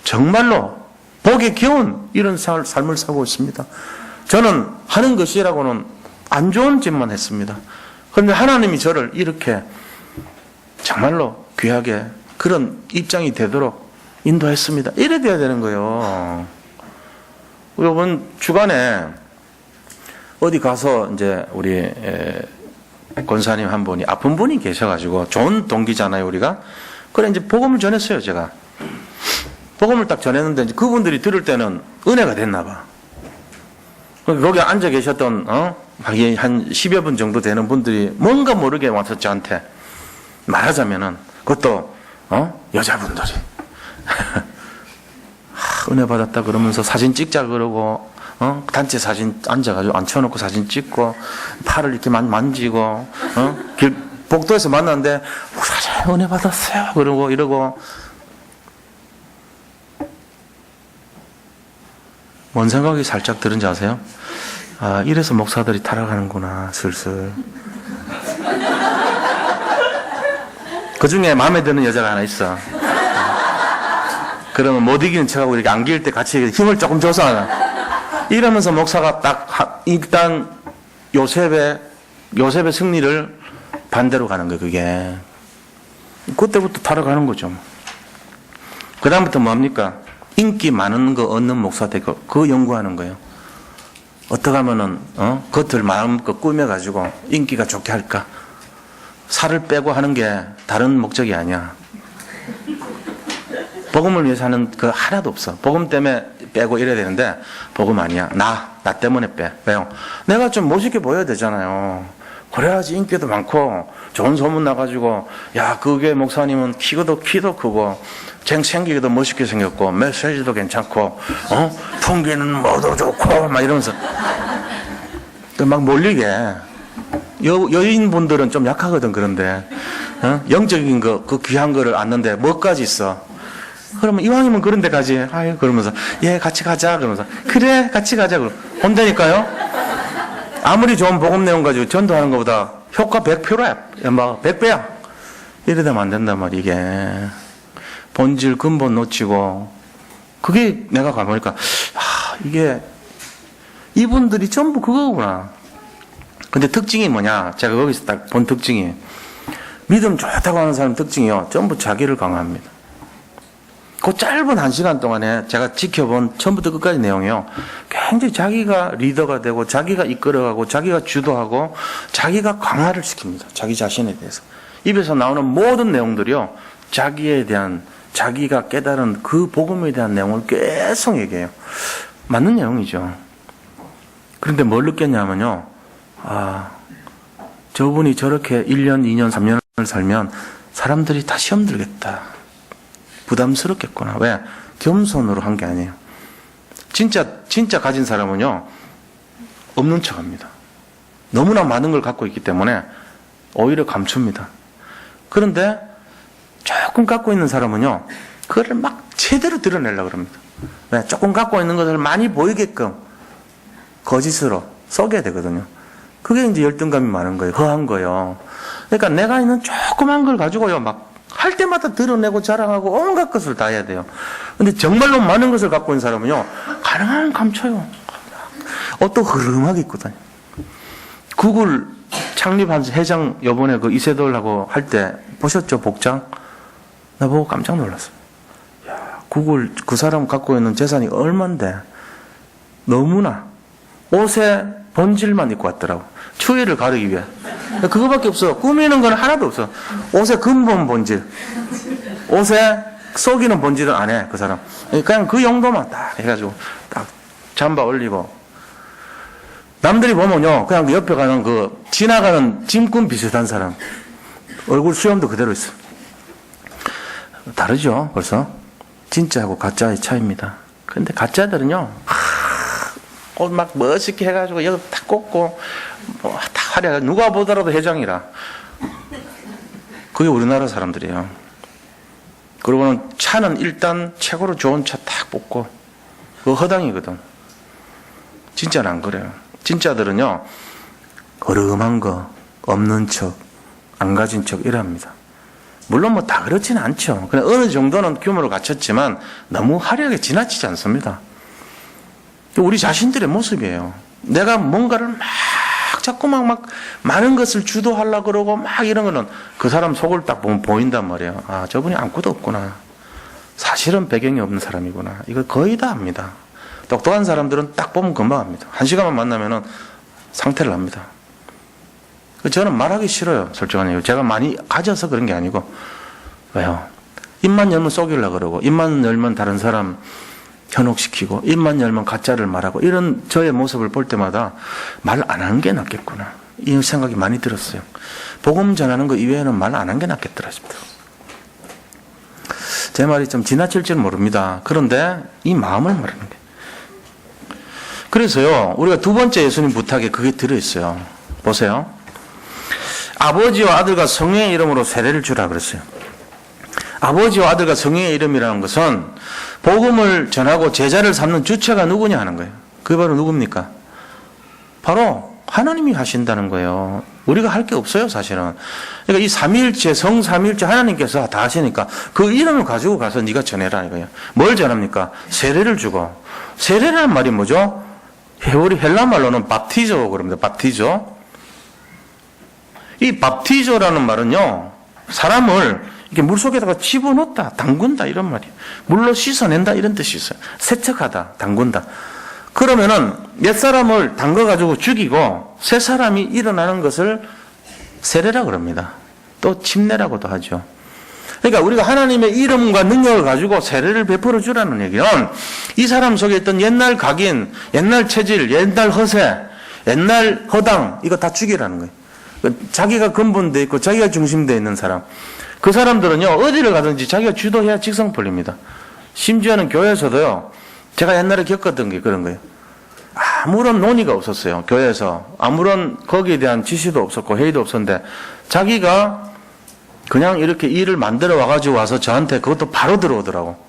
정말로 복에 겨운 이런 삶을 살고 있습니다. 저는 하는 것이라고는 안 좋은 짓만 했습니다. 그런데 하나님이 저를 이렇게 정말로 귀하게 그런 입장이 되도록 인도했습니다. 이래 돼야 되는 거예요. 이번 주간에 어디 가서 이제 우리 권사님 한 분이 아픈 분이 계셔가지고 좋은 동기잖아요, 우리가. 그래 이제 복음을 전했어요, 제가. 복음을 딱 전했는데 이제 그분들이 들을 때는 은혜가 됐나 봐. 거기 앉아 계셨던 한 10여 분 정도 되는 분들이 뭔가 모르게 와서 저한테 말하자면은 그것도 여자분들이 은혜 받았다 그러면서 사진 찍자 그러고 단체 사진 앉아가지고 앉혀놓고 사진 찍고 팔을 이렇게 만지고 복도에서 만났는데 목사님 은혜 받았어요 그러고 이러고 뭔 생각이 살짝 들은지 아세요? 아, 이래서 목사들이 타락하는구나 슬슬. 그 중에 마음에 드는 여자가 하나 있어. 그러면 못 이기는 척하고 이렇게 안길 때 같이 힘을 조금 줘서 이러면서 목사가 딱 일단 요셉의 승리를 반대로 가는 거예요. 그게 그때부터 타락하는 거죠. 그 다음부터 뭡니까? 인기 많은 거 얻는 목사 되고 그거 연구하는 거예요. 어떻게 하면은 겉을 마음껏 꾸며가지고 인기가 좋게 할까? 살을 빼고 하는 게 다른 목적이 아니야. 복음을 위해서 하는 거 하나도 없어. 복음 때문에 빼고 이래야 되는데 복음 아니야. 나 때문에 빼. 왜요? 내가 좀 멋있게 보여야 되잖아요. 그래야지 인기도 많고 좋은 소문 나가지고 야 그게 목사님은 키도 크고 생기기도 멋있게 생겼고 메시지도 괜찮고 풍기는 뭐도 좋고 막 이러면서 막 몰리게 여인분들은 좀 약하거든. 그런데 영적인 거 그 귀한 거를 안는데 뭐까지 있어. 그러면 이왕이면 그런 데 가지. 아유 그러면서 예 같이 가자 그러면서 그래 같이 가자 그러 온다니까요. 아무리 좋은 복음 내용 가지고 전도하는 것보다 효과 100%야. 막 100배야. 이래 되면 안 된단 말이야. 이게 본질 근본 놓치고 그게 내가 가보니까 이게 이분들이 전부 그거구나. 근데 특징이 뭐냐? 제가 거기서 딱 본 특징이 믿음 좋다고 하는 사람 특징이요. 전부 자기를 강화합니다. 그 짧은 1시간 동안에 제가 지켜본 처음부터 끝까지 내용이요. 굉장히 자기가 리더가 되고 자기가 이끌어가고 자기가 주도하고 자기가 강화를 시킵니다. 자기 자신에 대해서. 입에서 나오는 모든 내용들이요. 자기에 대한 자기가 깨달은 그 복음에 대한 내용을 계속 얘기해요. 맞는 내용이죠. 그런데 뭘 느꼈냐면요. 저분이 저렇게 1년, 2년, 3년을 살면 사람들이 다 시험 들겠다. 부담스럽겠구나. 왜? 겸손으로 한 게 아니에요. 진짜 가진 사람은요, 없는 척 합니다. 너무나 많은 걸 갖고 있기 때문에 오히려 감춥니다. 그런데 조금 갖고 있는 사람은요, 그거를 막 제대로 드러내려고 합니다. 왜? 조금 갖고 있는 것을 많이 보이게끔 거짓으로 속여야 되거든요. 그게 이제 열등감이 많은 거예요. 허한 거예요. 그러니까 내가 있는 조그만 걸 가지고요, 막 할 때마다 드러내고 자랑하고 온갖 것을 다 해야 돼요. 근데 정말로 많은 것을 갖고 있는 사람은요, 가능한 감춰요. 옷도 흐름하게 입고 다녀요. 구글 창립한 회장 요번에 그 이세돌하고 할 때 보셨죠? 복장? 나보고 깜짝 놀랐어요. 야, 구글 그 사람 갖고 있는 재산이 얼만데 너무나 옷에 본질만 입고 왔더라고. 추위를 가르기 위해. 그거밖에 없어. 꾸미는 건 하나도 없어. 옷의 근본 본질. 옷에 속이는 본질은 안 해, 그 사람. 그냥 그 용도만 딱 해가지고 딱 잠바 올리고. 남들이 보면요, 그냥 옆에 가는 그 지나가는 짐꾼 비슷한 사람. 얼굴 수염도 그대로 있어. 다르죠, 벌써? 진짜하고 가짜의 차이입니다. 근데 가짜들은요, 옷 막 멋있게 해가지고 여기 딱 꽂고 다 화려하게 누가 보더라도 회장이라. 그게 우리나라 사람들이에요. 그리고는 차는 일단 최고로 좋은 차 딱 뽑고 그거 허당이거든. 진짜는 안 그래요. 진짜들은요, 어름한 거 없는 척 안 가진 척 이랍니다. 물론 뭐 다 그렇지는 않죠. 그냥 어느 정도는 규모를 갖췄지만 너무 화려하게 지나치지 않습니다. 우리 자신들의 모습이에요. 내가 뭔가를 막 자꾸 막 많은 것을 주도하려고 그러고 막 이런 거는 그 사람 속을 딱 보면 보인단 말이에요. 아, 저분이 아무것도 없구나. 사실은 배경이 없는 사람이구나. 이거 거의 다 압니다. 똑똑한 사람들은 딱 보면 금방 압니다. 한 시간만 만나면은 상태를 압니다. 저는 말하기 싫어요. 솔직한 얘기. 제가 많이 가져서 그런 게 아니고. 왜요? 입만 열면 속이려고 그러고, 입만 열면 다른 사람 현혹시키고, 입만 열면 가짜를 말하고, 이런 저의 모습을 볼 때마다 말 안 하는 게 낫겠구나. 이 생각이 많이 들었어요. 복음 전하는 거 이외에는 말 안 하는 게 낫겠더라 싶어요. 제 말이 좀 지나칠지는 모릅니다. 그런데 이 마음을 말하는 게. 그래서요, 우리가 두 번째 예수님 부탁에 그게 들어있어요. 보세요. 아버지와 아들과 성령의 이름으로 세례를 주라 그랬어요. 아버지와 아들과 성령의 이름이라는 것은 복음을 전하고 제자를 삼는 주체가 누구냐 하는 거예요. 그게 바로 누굽니까? 바로 하나님이 하신다는 거예요. 우리가 할 게 없어요, 사실은. 그러니까 이 삼위일체, 성삼위일체 하나님께서 다 하시니까 그 이름을 가지고 가서 네가 전해라 이거예요. 뭘 전합니까? 세례를 주고. 세례라는 말이 뭐죠? 우리 헬라 말로는 밥티조 그럽니다. 밥티조. 이 밥티조라는 말은요, 사람을 이렇게 물속에다가 집어넣다, 담근다 이런 말이에요. 물로 씻어낸다 이런 뜻이 있어요. 세척하다, 담근다. 그러면은 옛 사람을 담가가지고 죽이고 새 사람이 일어나는 것을 세례라 그럽니다. 또 침례라고도 하죠. 그러니까 우리가 하나님의 이름과 능력을 가지고 세례를 베풀어 주라는 얘기는 이 사람 속에 있던 옛날 각인, 옛날 체질, 옛날 허세, 옛날 허당 이거 다 죽이라는 거예요. 자기가 근본되어 있고 자기가 중심되어 있는 사람, 그 사람들은요 어디를 가든지 자기가 주도해야 직성 풀립니다. 심지어는 교회에서도요, 제가 옛날에 겪었던 게 그런 거예요. 아무런 논의가 없었어요. 교회에서 아무런 거기에 대한 지시도 없었고 회의도 없었는데 자기가 그냥 이렇게 일을 만들어 와가지고 와서 저한테 그것도 바로 들어오더라고.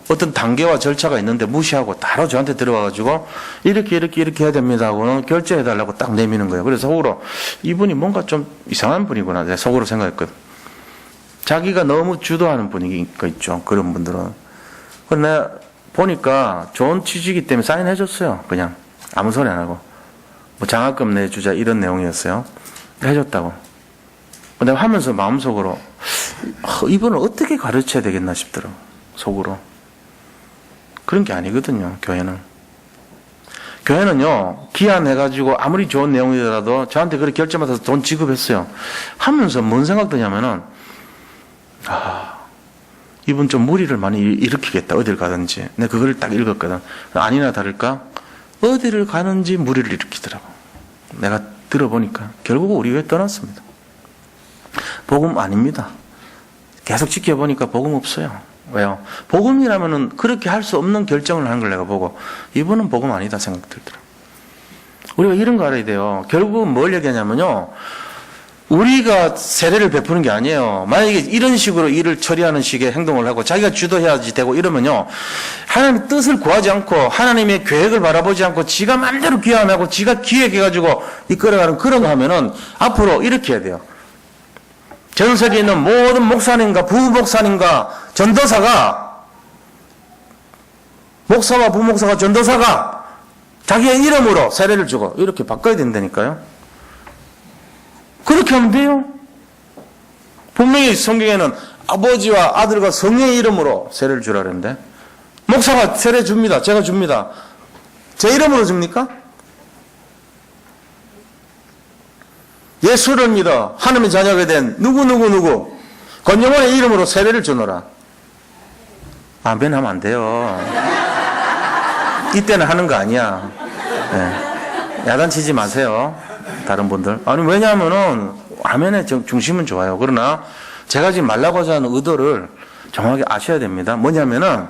어떤 단계와 절차가 있는데 무시하고 바로 저한테 들어와가지고 이렇게 해야 됩니다 하고는 결제해달라고 딱 내미는 거예요. 그래서 속으로 이분이 뭔가 좀 이상한 분이구나 내가 속으로 생각했거든. 자기가 너무 주도하는 분위기가 있죠. 그런 분들은. 그래서 내가 보니까 좋은 취지이기 때문에 사인해줬어요. 그냥 아무 소리 안 하고. 뭐 장학금 내주자 이런 내용이었어요. 해줬다고. 내가 하면서 마음속으로 이분을 어떻게 가르쳐야 되겠나 싶더라고. 속으로. 그런 게 아니거든요. 교회는. 교회는요, 기한해가지고 아무리 좋은 내용이더라도 저한테 그렇게 결제받아서 돈 지급했어요. 하면서 뭔 생각 드냐면은, 이분 좀 무리를 많이 일으키겠다. 어딜 가든지. 내가 그걸 딱 읽었거든. 아니나 다를까? 어디를 가는지 무리를 일으키더라고. 내가 들어보니까. 결국 우리 교회 떠났습니다. 복음 아닙니다. 계속 지켜보니까 복음 없어요. 왜요? 복음이라면은 그렇게 할 수 없는 결정을 하는 걸 내가 보고, 이분은 복음 아니다 생각 들더라고. 우리가 이런 거 알아야 돼요. 결국은 뭘 얘기하냐면요, 우리가 세례를 베푸는 게 아니에요. 만약에 이런 식으로 일을 처리하는 식의 행동을 하고 자기가 주도해야지 되고 이러면요, 하나님의 뜻을 구하지 않고 하나님의 계획을 바라보지 않고 지가 마음대로 기함하고 지가 기획해가지고 이끌어가는 그런 거 하면은 앞으로 이렇게 해야 돼요. 전 세계에 있는 모든 목사님과 부목사님과 전도사가, 목사와 부목사가 전도사가 자기의 이름으로 세례를 주고 이렇게 바꿔야 된다니까요. 그렇게 하면 돼요. 분명히 성경에는 아버지와 아들과 성령의 이름으로 세례를 주라 그랬는데, 목사가 세례 줍니다. 제가 줍니다. 제 이름으로 줍니까? 예수를 믿어 하나님의 자녀가 된 누구 권영원의 이름으로 세례를 주노라. 아멘 하면 안 돼요. 이때는 하는 거 아니야. 네. 야단치지 마세요. 다른 분들. 아니, 왜냐하면은 아멘의 중심은 좋아요. 그러나 제가 지금 말라고자 하는 의도를 정확하게 아셔야 됩니다. 뭐냐면은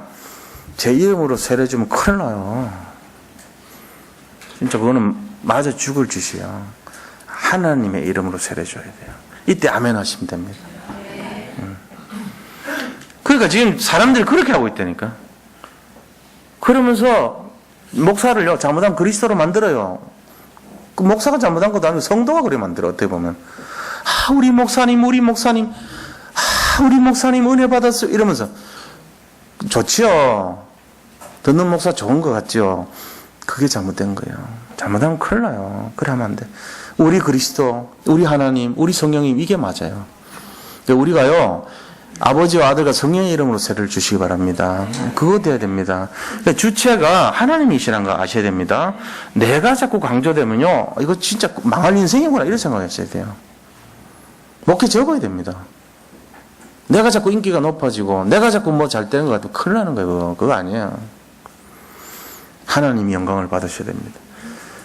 제 이름으로 세례 주면 큰일 나요. 진짜 그거는 맞아 죽을 짓이야. 하나님의 이름으로 세례 줘야 돼요. 이때 아멘 하시면 됩니다. 그러니까 지금 사람들이 그렇게 하고 있다니까. 그러면서 목사를요, 잘못하면 그리스도로 만들어요. 그 목사가 잘못한 것도 아니고 성도가 그래 만들어. 어떻게 보면 우리 목사님 우리 목사님 은혜 받았어요 이러면서. 좋지요. 듣는 목사 좋은 것 같죠. 그게 잘못된 거예요. 잘못하면 큰일 나요. 그래 하면 안 돼. 우리 그리스도, 우리 하나님, 우리 성령님 이게 맞아요. 우리가요, 아버지와 아들과 성령의 이름으로 세례를 주시기 바랍니다. 그거 돼야 됩니다. 주체가 하나님이시라는 거 아셔야 됩니다. 내가 자꾸 강조되면요, 이거 진짜 망할 인생이구나 이런 생각하셔야 돼요. 목회 적어야 됩니다. 내가 자꾸 인기가 높아지고 내가 자꾸 뭐 잘 되는 것 같으면 큰일 나는 거예요. 그거 아니에요. 하나님이 영광을 받으셔야 됩니다.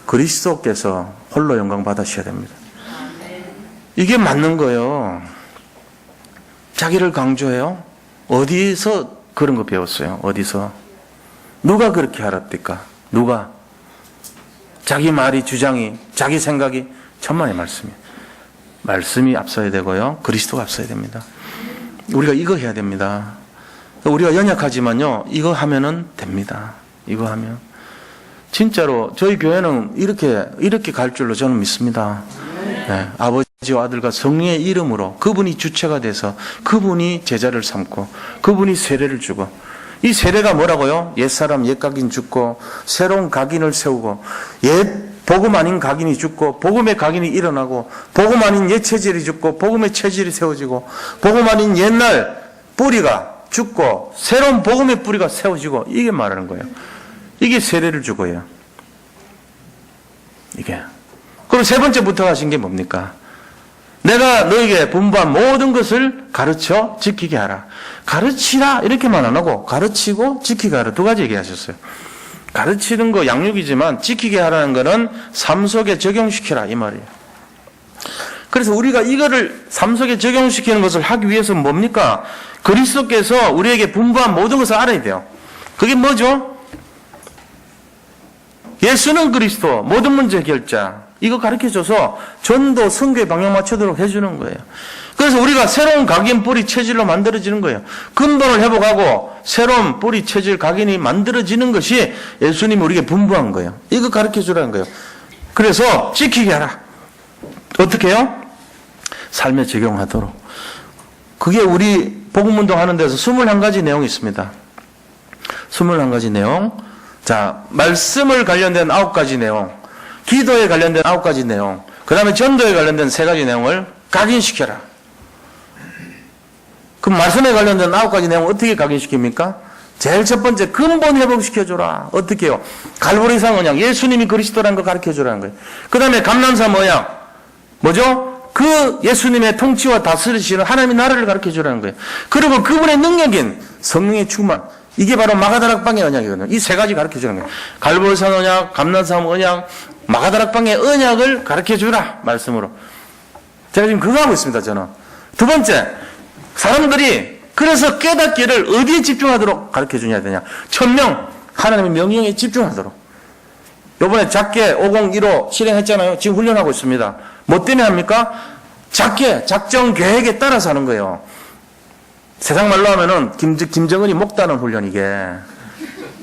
그리스도께서 홀로 영광 받으셔야 됩니다. 이게 맞는 거예요. 자기를 강조해요? 어디서 그런 거 배웠어요? 어디서? 누가 그렇게 알았습니까? 누가? 자기 말이, 주장이, 자기 생각이 천만의 말씀이에요. 말씀이 앞서야 되고요. 그리스도가 앞서야 됩니다. 우리가 이거 해야 됩니다. 우리가 연약하지만요, 이거 하면은 됩니다. 이거 하면. 진짜로 저희 교회는 이렇게 갈 줄로 저는 믿습니다. 네, 아버지와 아들과 성령의 이름으로 그분이 주체가 돼서 그분이 제자를 삼고 그분이 세례를 주고, 이 세례가 뭐라고요? 옛사람 옛각인 죽고 새로운 각인을 세우고, 옛 복음 아닌 각인이 죽고 복음의 각인이 일어나고, 복음 아닌 옛 체질이 죽고 복음의 체질이 세워지고, 복음 아닌 옛날 뿌리가 죽고 새로운 복음의 뿌리가 세워지고, 이게 말하는 거예요. 이게 세례를 주고요. 이게. 그럼 세 번째부터 하신 게 뭡니까? 내가 너에게 분부한 모든 것을 가르쳐 지키게 하라. 가르치라 이렇게만 안 하고 가르치고 지키게 하라. 두 가지 얘기하셨어요. 가르치는 거 양육이지만 지키게 하라는 거는 삶 속에 적용시키라 이 말이에요. 그래서 우리가 이거를 삶 속에 적용시키는 것을 하기 위해서는 뭡니까? 그리스도께서 우리에게 분부한 모든 것을 알아야 돼요. 그게 뭐죠? 예수는 그리스도, 모든 문제 해결자. 이거 가르쳐줘서 전도, 선교에 방향 맞추도록 해주는 거예요. 그래서 우리가 새로운 각인, 뿌리, 체질로 만들어지는 거예요. 근본을 회복하고 새로운 뿌리, 체질, 각인이 만들어지는 것이 예수님이 우리에게 분부한 거예요. 이거 가르쳐주라는 거예요. 그래서 지키게 하라. 어떻게 해요? 삶에 적용하도록. 그게 우리 복음운동 하는 데서 21가지 내용이 있습니다. 21가지 내용. 자, 말씀을 관련된 9가지 내용, 기도에 관련된 9가지 내용, 그 다음에 전도에 관련된 3가지 내용을 각인시켜라. 그럼 말씀에 관련된 9가지 내용을 어떻게 각인시킵니까? 제일 첫 번째, 근본 회복시켜줘라. 어떻게 해요? 갈보리산 언약, 예수님이 그리스도라는 거 가르쳐주라는 거예요. 그 다음에 감람산 언약, 뭐죠? 그 예수님의 통치와 다스리시는 하나님의 나라를 가르쳐주라는 거예요. 그리고 그분의 능력인 성령의 충만, 이게 바로 마가다락방의 언약이거든요. 이 3가지 가르쳐주는 거예요. 갈보리산 언약, 감람산 언약, 마가다락방의 언약을 가르쳐주라 말씀으로. 제가 지금 그거 하고 있습니다. 저는. 두 번째, 사람들이 그래서 깨닫기를 어디에 집중하도록 가르쳐주냐 되냐. 천명, 하나님의 명령에 집중하도록. 요번에 작게 5015 실행했잖아요. 지금 훈련하고 있습니다. 뭐 때문에 합니까? 작게, 작정 계획에 따라서 하는 거예요. 세상 말로 하면은 김정은이 목다는 훈련. 이게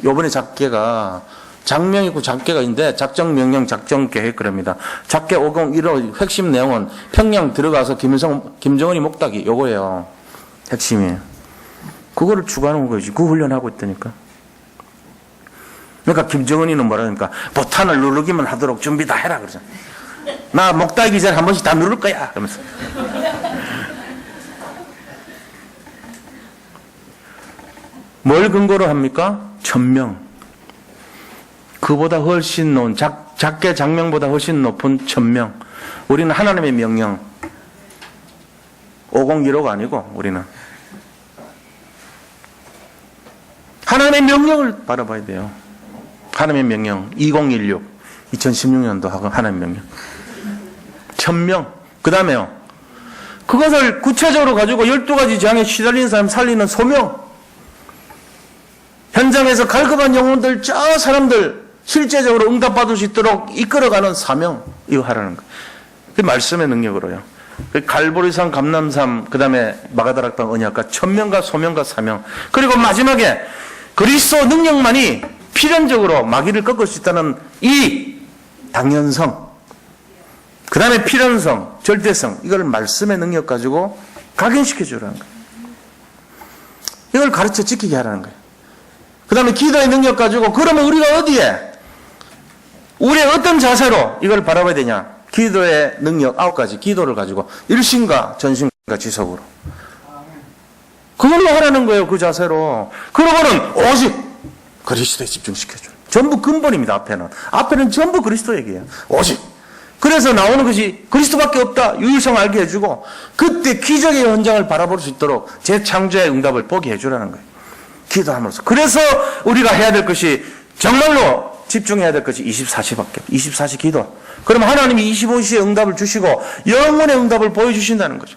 요번에 작계가 장명 있고 작계가 있는데 작정 명령 작정 계획 그럽니다. 작계 5015 핵심 내용은 평양 들어가서 김정은이 목다기 요거예요. 핵심이. 그거를 추가하는 거지. 그 훈련하고 있다니까. 그러니까 김정은이는 뭐라니까 보탄을 누르기만 하도록 준비 다 해라 그러잖아. 나 목다기 전에 한 번씩 다 누를 거야 그러면서. 뭘 근거로 합니까? 천명. 그보다 훨씬 높은, 작게 장명보다 훨씬 높은 천명. 우리는 하나님의 명령. 5015가 아니고, 우리는. 하나님의 명령을 바라봐야 돼요. 하나님의 명령. 2016. 2016년도 하고 하나님의 명령. 천명. 그 다음에요. 그것을 구체적으로 가지고 12가지 재앙에 시달리는 사람 살리는 소명. 현장에서 갈급한 영혼들, 저 사람들 실제적으로 응답받을 수 있도록 이끌어가는 사명, 이거 하라는 거예요. 그 말씀의 능력으로요. 갈보리산, 감람산, 그 다음에 마가다락방 언약과 천명과 소명과 사명. 그리고 마지막에 그리스도 능력만이 필연적으로 마귀를 꺾을 수 있다는 이 당연성. 그 다음에 필연성, 절대성. 이걸 말씀의 능력 가지고 각인시켜 주라는 거예요. 이걸 가르쳐 지키게 하라는 거예요. 그 다음에 기도의 능력 가지고, 그러면 우리가 어디에? 우리의 어떤 자세로 이걸 바라봐야 되냐? 기도의 능력 9가지 기도를 가지고 일심과 전심과 지속으로 그걸로 하라는 거예요. 그 자세로. 그러고는 오직 그리스도에 집중시켜줘요. 전부 근본입니다. 앞에는 전부 그리스도 얘기예요. 오직. 그래서 나오는 것이 그리스도밖에 없다. 유일성 알게 해주고 그때 기적의 현장을 바라볼 수 있도록 재창조의 응답을 보게 해주라는 거예요. 기도함으로써. 그래서 우리가 해야 될 것이 정말로 집중해야 될 것이 24시밖에 24시 기도. 그럼 하나님이 25시에 응답을 주시고 영원의 응답을 보여주신다는 거죠.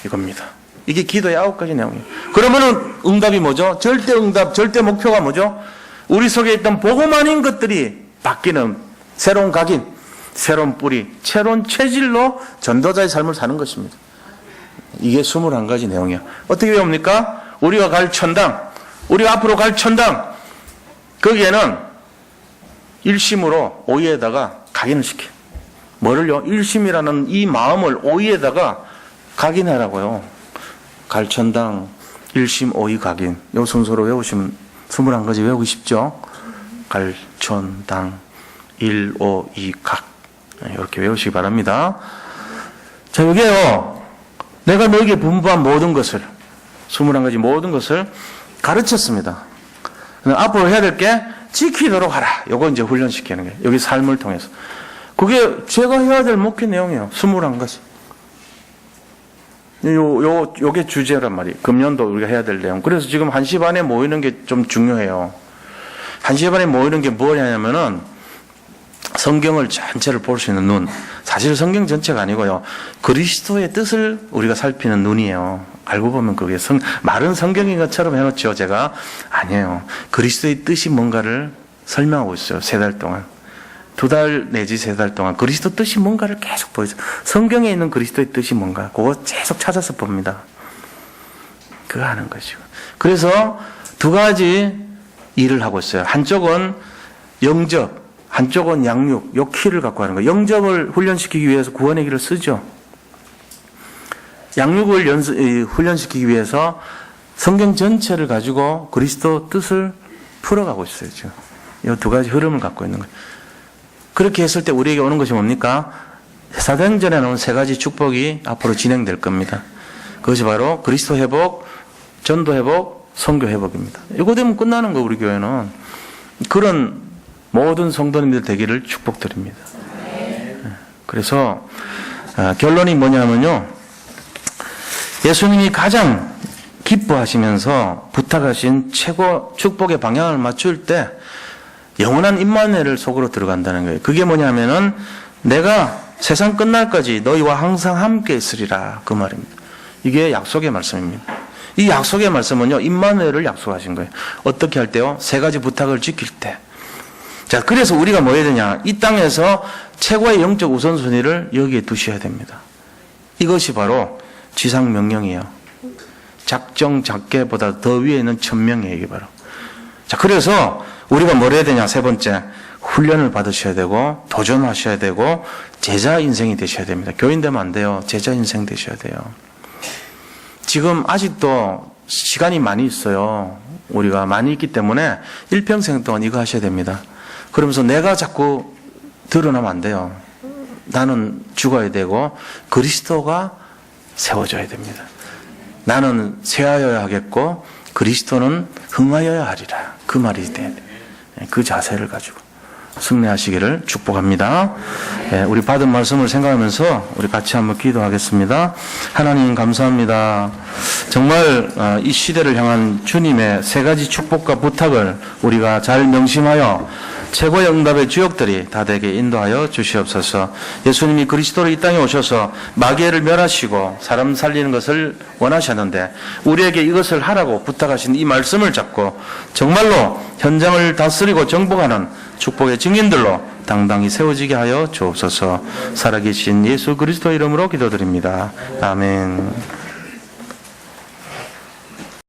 이겁니다. 이게 기도의 9가지 내용이에요. 그러면은 응답이 뭐죠? 절대 응답, 절대 목표가 뭐죠? 우리 속에 있던 복음 아닌 것들이 바뀌는 새로운 각인, 새로운 뿌리, 새로운 체질로 전도자의 삶을 사는 것입니다. 이게 21가지 내용이에요. 어떻게 배웁니까? 우리가 갈 천당, 우리가 앞으로 갈 천당, 거기에는 일심으로 오이에다가 각인을 시켜요. 뭐를요? 일심이라는 이 마음을 오이에다가 각인하라고요. 갈 천당, 일심, 오이, 각인. 요 순서로 외우시면 21가지 외우기 쉽죠? 갈 천당, 일, 오, 이, 각. 이렇게 외우시기 바랍니다. 자, 여기에요. 내가 너에게 분부한 모든 것을, 21가지 모든 것을 가르쳤습니다. 앞으로 해야 될 게 지키도록 하라. 요거 이제 훈련시키는 거예요. 여기 삶을 통해서. 그게 제가 해야 될 목회 내용이에요. 21가지. 요게 주제란 말이에요. 금년도 우리가 해야 될 내용. 그래서 지금 1시 반에 모이는 게 좀 중요해요. 1시 반에 모이는 게 뭐냐면은 성경을 전체를 볼 수 있는 눈. 사실 성경 전체가 아니고요. 그리스도의 뜻을 우리가 살피는 눈이에요. 알고 보면 그게 말은 성경인 것처럼 해놓죠. 제가 아니에요. 그리스도의 뜻이 뭔가를 설명하고 있어요. 3달 동안. 2달 내지 3달 동안 그리스도 뜻이 뭔가를 계속 보여줘요. 성경에 있는 그리스도의 뜻이 뭔가 그거 계속 찾아서 봅니다. 그거 하는 것이고. 그래서 2가지 일을 하고 있어요. 한쪽은 영접, 한쪽은 양육, 요 키를 갖고 하는 거예요. 영접을 훈련시키기 위해서 구원의 길을 쓰죠. 양육을 훈련시키기 위해서 성경 전체를 가지고 그리스도 뜻을 풀어가고 있어요. 지금. 이 2가지 흐름을 갖고 있는 거예요. 그렇게 했을 때 우리에게 오는 것이 뭡니까? 사도행전에 나온 3가지 축복이 앞으로 진행될 겁니다. 그것이 바로 그리스도 회복, 전도 회복, 선교 회복입니다. 이거 되면 끝나는 거 우리 교회는. 그런 모든 성도님들 되기를 축복드립니다. 그래서 결론이 뭐냐면요. 예수님이 가장 기뻐하시면서 부탁하신 최고 축복의 방향을 맞출 때 영원한 임마누엘을 속으로 들어간다는 거예요. 그게 뭐냐면은 내가 세상 끝날까지 너희와 항상 함께 있으리라 그 말입니다. 이게 약속의 말씀입니다. 이 약속의 말씀은요. 임마누엘을 약속하신 거예요. 어떻게 할 때요? 3가지 부탁을 지킬 때. 자, 그래서 우리가 뭐 해야 되냐? 이 땅에서 최고의 영적 우선순위를 여기에 두셔야 됩니다. 이것이 바로 지상 명령이에요. 작정 작계보다 더 위에 있는 천명이에요. 이게 바로. 자, 그래서 우리가 뭘 해야 되냐? 3번째, 훈련을 받으셔야 되고 도전하셔야 되고 제자 인생이 되셔야 됩니다. 교인 되면 안 돼요. 제자 인생 되셔야 돼요. 지금 아직도 시간이 많이 있어요. 우리가 많이 있기 때문에 일평생 동안 이거 하셔야 됩니다. 그러면서 내가 자꾸 드러나면 안 돼요. 나는 죽어야 되고 그리스도가 세워져야 됩니다. 나는 쇠하여야 하겠고 그리스도는 흥하여야 하리라. 그 말이 돼야 돼요. 그 자세를 가지고 승리하시기를 축복합니다. 우리 받은 말씀을 생각하면서 우리 같이 한번 기도하겠습니다. 하나님 감사합니다. 정말 이 시대를 향한 주님의 3가지 축복과 부탁을 우리가 잘 명심하여 최고의 응답의 주역들이 다 되게 인도하여 주시옵소서. 예수님이 그리스도로 이 땅에 오셔서 마귀를 멸하시고 사람 살리는 것을 원하셨는데 우리에게 이것을 하라고 부탁하신 이 말씀을 잡고 정말로 현장을 다스리고 정복하는 축복의 증인들로 당당히 세워지게 하여 주옵소서. 살아계신 예수 그리스도 이름으로 기도드립니다. 아멘.